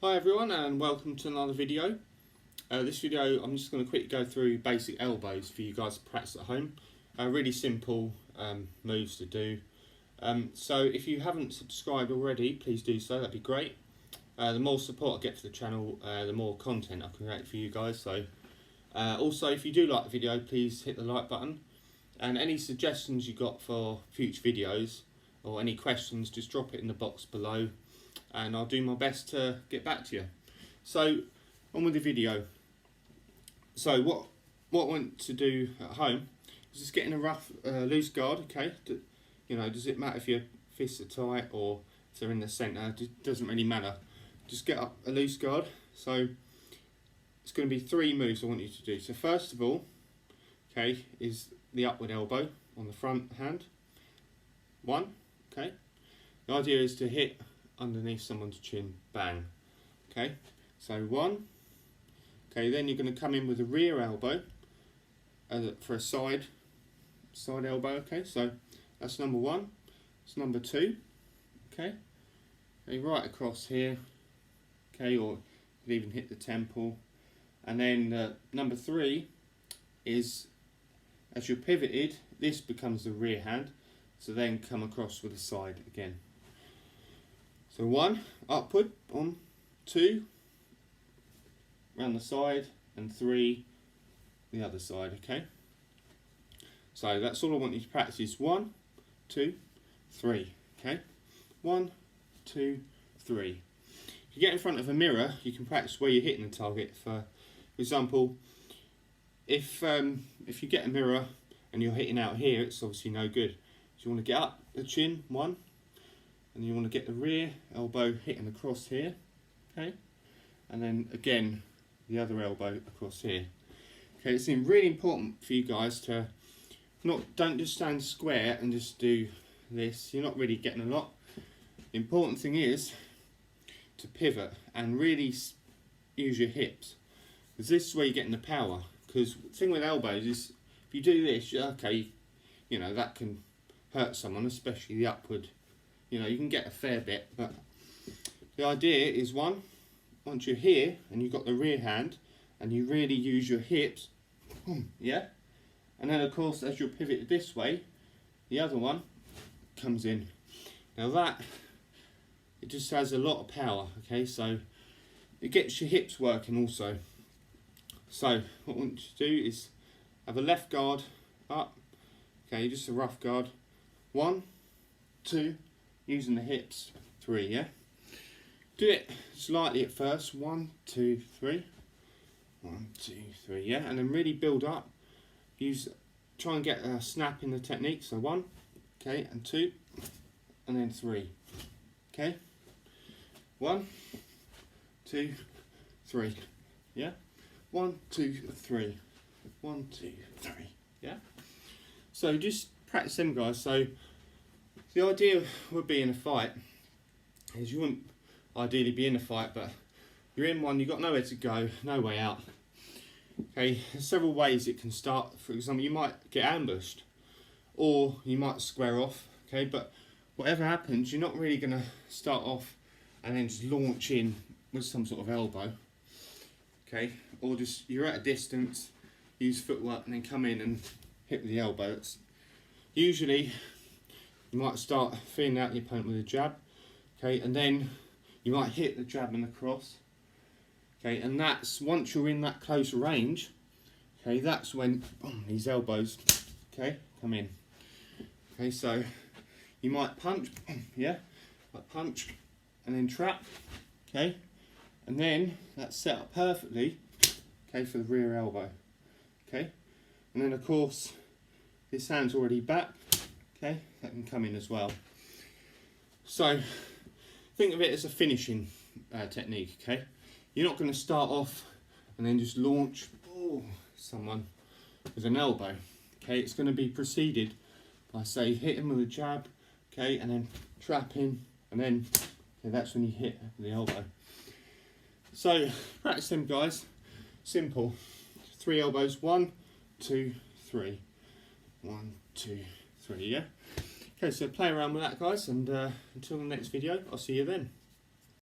Hi everyone and welcome to another video. This video I'm just going to quickly go through basic elbows for you guys to practice at home. Really simple moves to do. So if you haven't subscribed already, please do so, that'd be great. The more support I get for the channel, the more content I can create for you guys. So also if you do like the video, please hit the like button. And any suggestions you got for future videos or any questions, just drop it in the box below and I'll do my best to get back to you. So on with the video. So what I want to do at home is just getting a rough loose guard. Okay, does it matter if your fists are tight or if they're in the centre? It doesn't really matter. Just get up a loose guard. So it's going to be 3 moves I want you to do. So first of all, okay, is the upward elbow on the front hand. 1, okay. The idea is to hit underneath someone's chin, bang. Okay, so 1. Okay, then you're going to come in with a rear elbow for a side elbow. Okay, so that's number 1. It's number 2. Okay, right across here. Okay, or you could even hit the temple. And then number 3 is, as you're pivoted, this becomes the rear hand. So then come across with the side again. So 1, upward, on, 2, round the side, and 3, the other side, okay? So that's all I want you to practice is 1, 2, 3, okay? 1, 2, 3. If you get in front of a mirror, you can practice where you're hitting the target. For example, if you get a mirror and you're hitting out here, it's obviously no good. So you want to get up the chin, 1, and you want to get the rear elbow hitting across here, okay? And then again, the other elbow across here. Okay, it's really important for you guys to don't just stand square and just do this. You're not really getting a lot. The important thing is to pivot and really use your hips, because this is where you're getting the power. Because the thing with elbows is, if you do this, okay, that can hurt someone, especially the upward. You can get a fair bit, but the idea is once you're here and you've got the rear hand and you really use your hips, yeah, and then of course as you're pivoted this way, the other one comes in. Now it just has a lot of power, okay, so it gets your hips working also. So what I want you to do is have a left guard up, okay, just a rough guard, 1, 2, using the hips, 3, yeah? Do it slightly at first, 1, 2, 3, 1, 2, 3, yeah? And then really build up. Try and get a snap in the technique, so 1, okay, and 2, and then 3, okay? 1, 2, 3, yeah? 1, 2, 3, 1, 2, 3, yeah? So just practice them, guys. So the idea would be in a fight is you wouldn't ideally be in a fight, but you're in one, you've got nowhere to go, no way out. Okay, there's several ways it can start. For example, you might get ambushed or you might square off, okay, but whatever happens, you're not really going to start off and then just launch in with some sort of elbow, okay, or just you're at a distance, use footwork and then come in and hit with the elbow. It's usually you might start feeling out the opponent with a jab, okay, and then you might hit the jab and the cross, okay, and that's once you're in that close range, okay, that's when these elbows, okay, come in. Okay, so you might punch, yeah, like punch and then trap, okay, and then that's set up perfectly, okay, for the rear elbow, okay, and then of course this hand's already back. Okay, that can come in as well. So think of it as a finishing technique, okay? You're not going to start off and then just launch someone with an elbow, okay? It's going to be preceded by, say, hitting with a jab, okay, and then trapping, and then that's when you hit the elbow. So practice them, guys. Simple. 3 elbows, 1, 2, 3. 1, 2, 3, yeah? Okay, so play around with that, guys, and until the next video, I'll see you then.